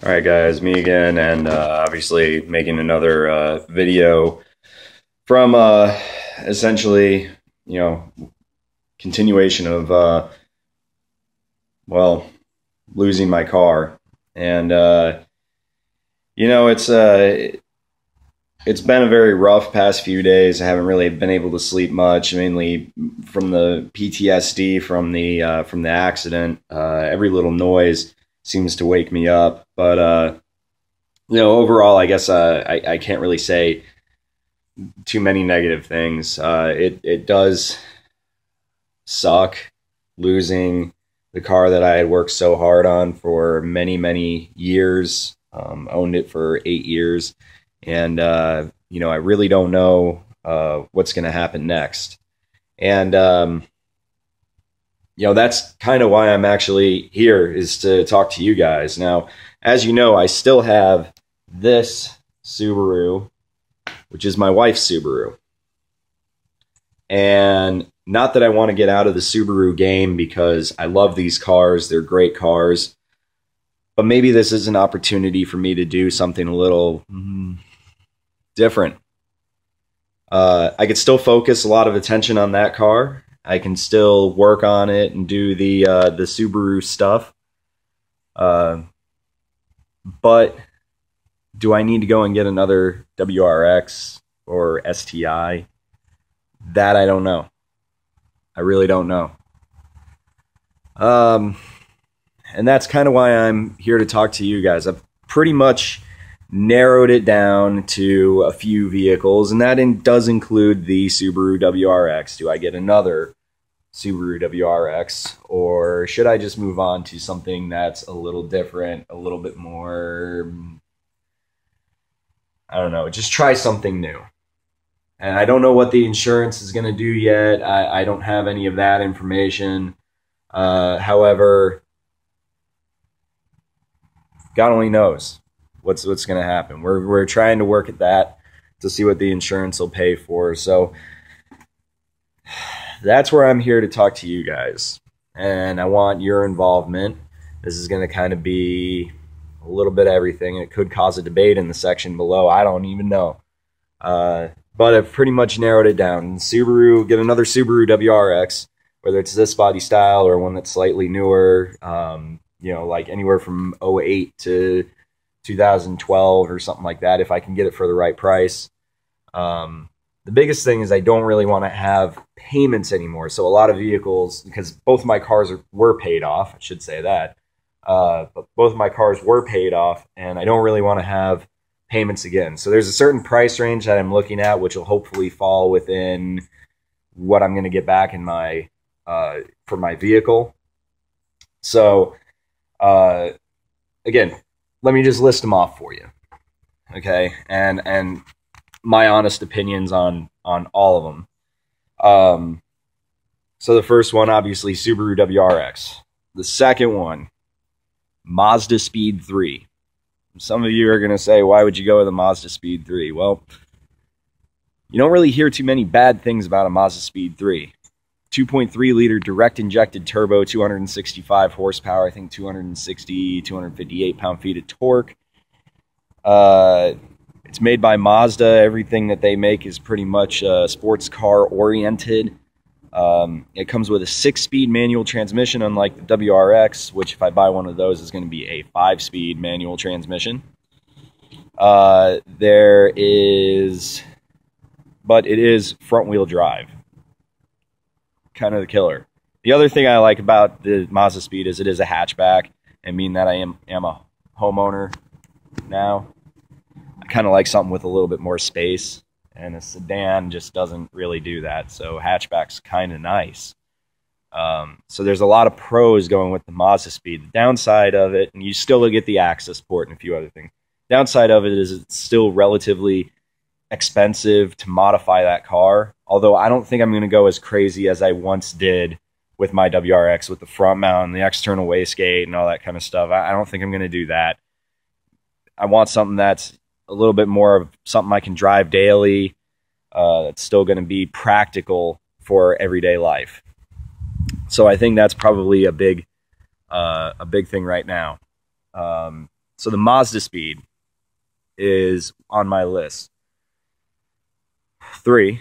All right, guys, me again, and obviously making another video from essentially, you know, continuation of well, losing my car, and it's been a very rough past few days. I haven't really been able to sleep much, mainly from the PTSD from the accident. Every little noise seems to wake me up, but overall, I guess I can't really say too many negative things. It does suck losing the car that I had worked so hard on for many years. Owned it for 8 years, and I really don't know what's going to happen next. And that's kind of why I'm actually here, is to talk to you guys. Now, as you know, I still have this Subaru, which is my wife's Subaru. And not that I want to get out of the Subaru game, because I love these cars. They're great cars. But maybe this is an opportunity for me to do something a little different. I could still focus a lot of attention on that car. I can still work on it and do the Subaru stuff. But do I need to go and get another WRX or STI? That I don't know. I really don't know. And that's kind of why I'm here to talk to you guys. I've pretty much narrowed it down to a few vehicles, and that does include the Subaru WRX. Do I get another Subaru WRX, or should I just move on to something that's a little different, a little bit more, I don't know, just try something new? And I don't know what the insurance is going to do yet. I don't have any of that information. However, God only knows what's going to happen. We're trying to work at that to see what the insurance will pay for. So that's where I'm here to talk to you guys, and I want your involvement. This is going to kind of be a little bit of everything. It could cause a debate in the section below. I don't even know. But I've pretty much narrowed it down. Subaru, get another Subaru WRX, whether it's this body style or one that's slightly newer, like anywhere from 08 to 2012 or something like that, if I can get it for the right price. The biggest thing is I don't really want to have payments anymore. So a lot of vehicles, because both my cars were paid off, I should say that, but both my cars were paid off, and I don't really want to have payments again. So there's a certain price range that I'm looking at, which will hopefully fall within what I'm going to get back in my for my vehicle. So again, let me just list them off for you, okay? And my honest opinions on all of them. So the first one, obviously, Subaru WRX. The second one, Mazda Speed 3. Some of you are going to say, why would you go with a Mazda Speed 3? Well, you don't really hear too many bad things about a Mazda Speed 3. 2.3 liter direct injected turbo, 265 horsepower, I think 258 pound-feet of torque. It's made by Mazda. Everything that they make is pretty much sports car oriented. It comes with a 6-speed manual transmission, unlike the WRX, which if I buy one of those is going to be a 5-speed manual transmission. But it is front-wheel drive. Kind of the killer. The other thing I like about the Mazda Speed is it is a hatchback, and being that I am a homeowner now, I kind of like something with a little bit more space, and a sedan just doesn't really do that. So hatchback's kind of nice. So there's a lot of pros going with the Mazda Speed. The downside of it, and you still get the access port and a few other things. Downside of it is it's still relatively expensive to modify that car. Although I don't think I'm going to go as crazy as I once did with my WRX, with the front mount and the external wastegate and all that kind of stuff. I don't think I'm going to do that. I want something that's a little bit more of something I can drive daily. That's still going to be practical for everyday life. So I think that's probably a big thing right now. So the Mazda Speed is on my list. 3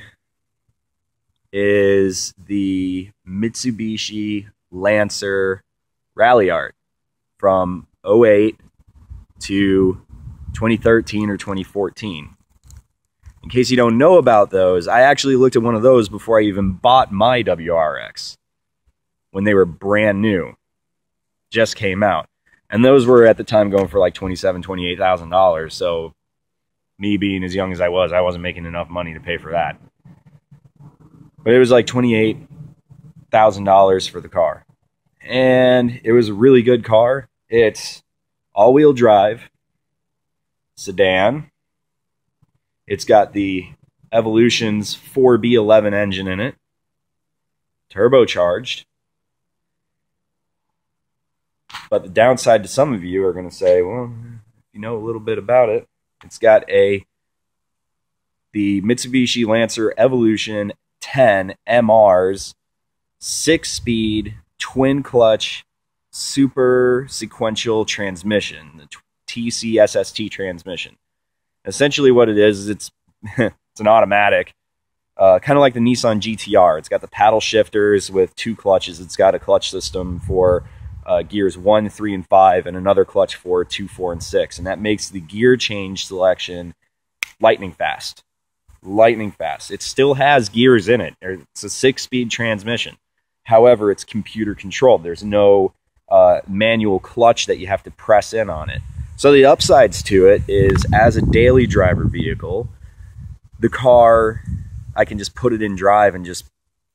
is the Mitsubishi Lancer Ralliart from 08 to 2013 or 2014. In case you don't know about those, I actually looked at one of those before I even bought my WRX when they were brand new, just came out. And those were at the time going for like $27,000, $28,000. So me being as young as I wasn't making enough money to pay for that. But it was like $28,000 for the car. And it was a really good car. It's all-wheel drive, sedan. It's got the Evolution's 4B11 engine in it, turbocharged. But the downside to some of you are going to say, well, if you know a little bit about it, it's got the Mitsubishi Lancer Evolution 10 MR's 6-speed twin-clutch super sequential transmission, the TCSST transmission. Essentially what it is it's it's an automatic, kind of like the Nissan GTR. It's got the paddle shifters with 2 clutches. It's got a clutch system for gears 1, 3, and 5, and another clutch for 2, 4, and 6. And that makes the gear change selection lightning fast. Lightning fast. It still has gears in it. It's a 6-speed transmission. However, it's computer controlled. There's no manual clutch that you have to press in on it. So the upsides to it is, as a daily driver vehicle, the car, I can just put it in drive and just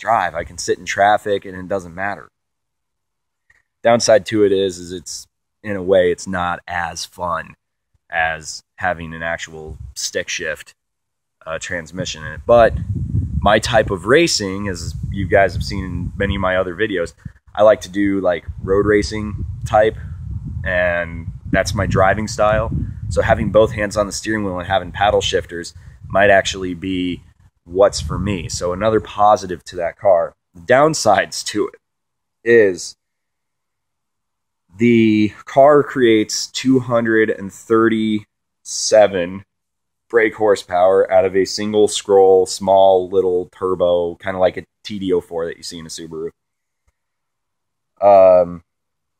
drive. I can sit in traffic and it doesn't matter. Downside to it is it's, in a way, it's not as fun as having an actual stick shift transmission in it. But my type of racing, as you guys have seen in many of my other videos, I like to do like road racing type, and that's my driving style. So having both hands on the steering wheel and having paddle shifters might actually be what's for me. So another positive to that car. The downsides to it is the car creates 237 brake horsepower out of a single scroll, small little turbo, kind of like a TD04 that you see in a Subaru.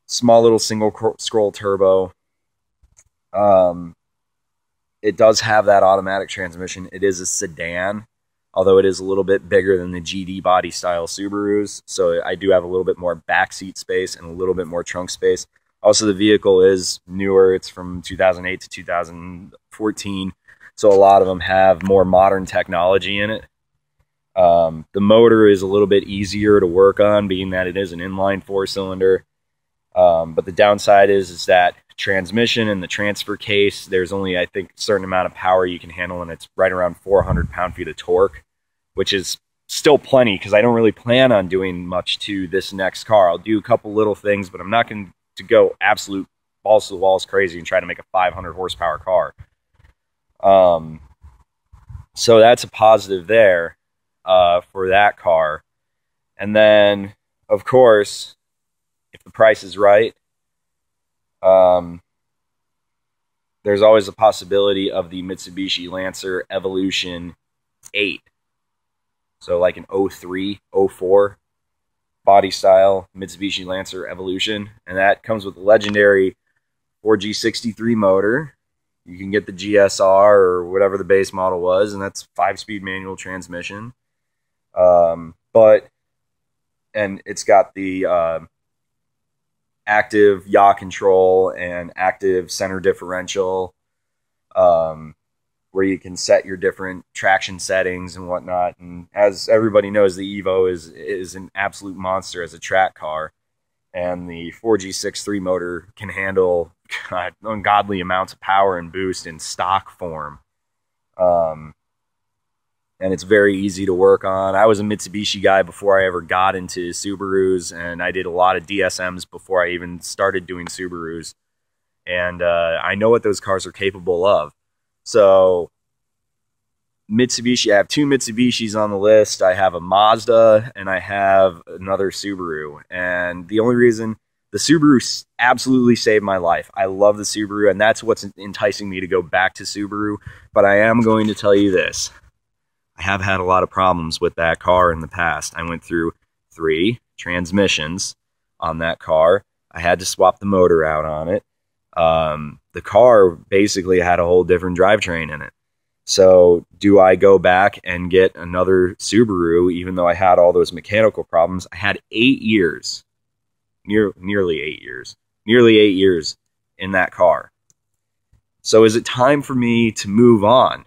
Small little single scroll turbo. It does have that automatic transmission. It is a sedan, although it is a little bit bigger than the GD body style Subarus. So I do have a little bit more backseat space and a little bit more trunk space. Also, the vehicle is newer. It's from 2008 to 2014. So a lot of them have more modern technology in it. The motor is a little bit easier to work on, being that it is an inline 4-cylinder. But the downside is that transmission and the transfer case, there's only, I think, a certain amount of power you can handle, and it's right around 400 pound-feet of torque, which is still plenty because I don't really plan on doing much to this next car. I'll do a couple little things, but I'm not going to go absolute balls to the walls crazy and try to make a 500 horsepower car. So that's a positive there for that car. And then, of course, if the price is right, there's always a possibility of the Mitsubishi Lancer Evolution 8. So like an 03, 04 body style Mitsubishi Lancer Evolution. And that comes with the legendary 4G63 motor. You can get the GSR or whatever the base model was, and that's 5-speed manual transmission. And it's got the active yaw control and active center differential, where you can set your different traction settings and whatnot. And as everybody knows, the Evo is an absolute monster as a track car, and the 4G63 motor can handle ungodly amounts of power and boost in stock form. And it's very easy to work on. I was a Mitsubishi guy before I ever got into Subarus, and I did a lot of DSMs before I even started doing Subarus. And I know what those cars are capable of. So Mitsubishi, I have 2 Mitsubishis on the list. I have a Mazda and I have another Subaru. And the only reason the the Subaru absolutely saved my life. I love the Subaru, and that's what's enticing me to go back to Subaru. But I am going to tell you this. I have had a lot of problems with that car in the past. I went through 3 transmissions on that car. I had to swap the motor out on it. The car basically had a whole different drivetrain in it. So do I go back and get another Subaru, even though I had all those mechanical problems? I had 8 years, nearly 8 years in that car. So is it time for me to move on?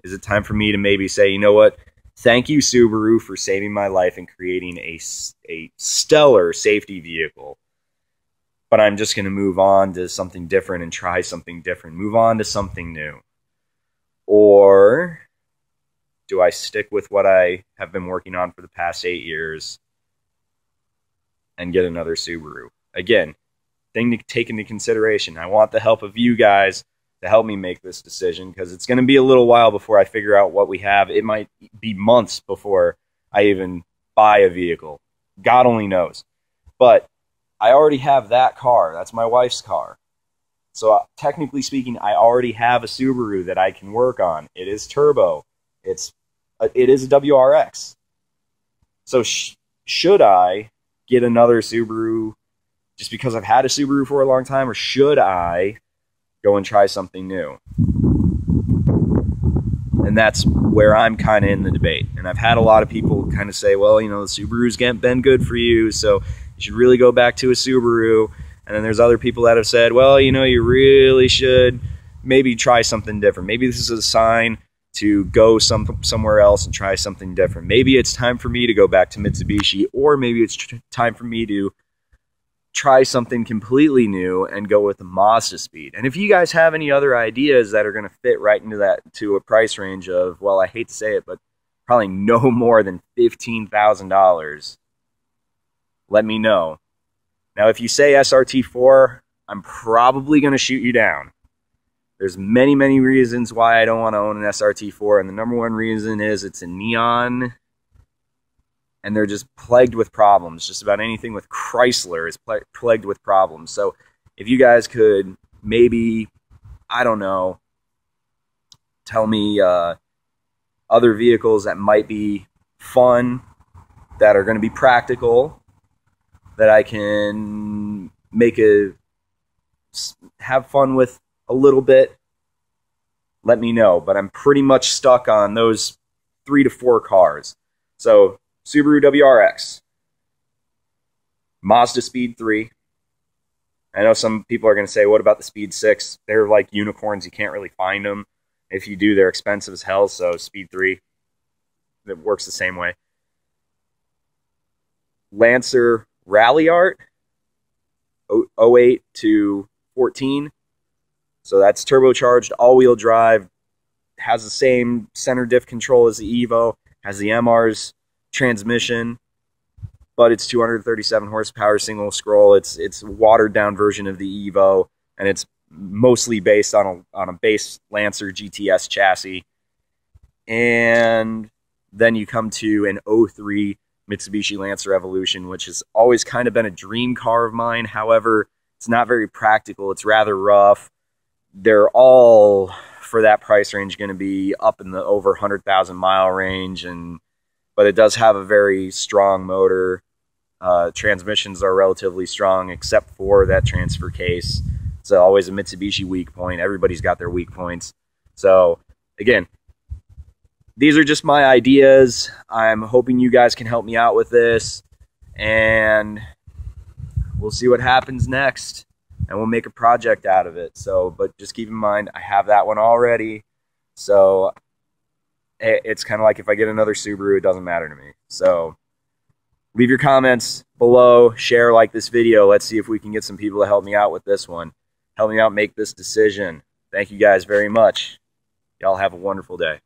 Is it time for me to maybe say, you know what? Thank you, Subaru, for saving my life and creating a stellar safety vehicle. But I'm just going to move on to something different and try something different. Move on to something new. Or do I stick with what I have been working on for the past 8 years and get another Subaru? Again, thing to take into consideration. I want the help of you guys to help me make this decision, because it's going to be a little while before I figure out what we have. It might be months before I even buy a vehicle. God only knows. But I already have that car. That's my wife's car. So technically speaking, I already have a Subaru that I can work on. It is turbo. It is a WRX. So should I get another Subaru just because I've had a Subaru for a long time, or should I go and try something new? And that's where I'm kind of in the debate. And I've had a lot of people kind of say, well, you know, the Subaru's been good for you, so you should really go back to a Subaru. And then there's other people that have said, well, you know, you really should maybe try something different. Maybe this is a sign to go somewhere else and try something different. Maybe it's time for me to go back to Mitsubishi, or maybe it's time for me to try something completely new and go with the Mazda Speed. And if you guys have any other ideas that are going to fit right into that, to a price range of, well, I hate to say it, but probably no more than $15,000, let me know. Now, if you say SRT4, I'm probably going to shoot you down. There's many, many reasons why I don't want to own an SRT4, and the number one reason is it's a neon, and they're just plagued with problems. Just about anything with Chrysler is plagued with problems. So if you guys could maybe, I don't know, tell me other vehicles that might be fun, that are going to be practical, that I can have fun with a little bit, let me know. But I'm pretty much stuck on those 3 to 4 cars. So Subaru WRX, Mazda Speed 3. I know some people are going to say, what about the Speed 6? They're like unicorns. You can't really find them. If you do, they're expensive as hell. So Speed 3, it works the same way. Lancer Ralliart, 08 to 14. So that's turbocharged, all-wheel drive, has the same center diff control as the Evo, has the MR's transmission, but it's 237 horsepower, single scroll. It's a watered-down version of the Evo, and it's mostly based on a base Lancer GTS chassis. And then you come to an 03 Mitsubishi Lancer Evolution, which has always kind of been a dream car of mine. However, it's not very practical. It's rather rough. They're all, for that price range, going to be up in the over 100,000 mile range, but it does have a very strong motor. Transmissions are relatively strong, except for that transfer case. It's always a Mitsubishi weak point. Everybody's got their weak points. So, again, these are just my ideas. I'm hoping you guys can help me out with this, and we'll see what happens next, and we'll make a project out of it. So, but just keep in mind, I have that one already. So it's kind of like if I get another Subaru, it doesn't matter to me. So leave your comments below, share, like this video. Let's see if we can get some people to help me out with this one. Help me out make this decision. Thank you guys very much. Y'all have a wonderful day.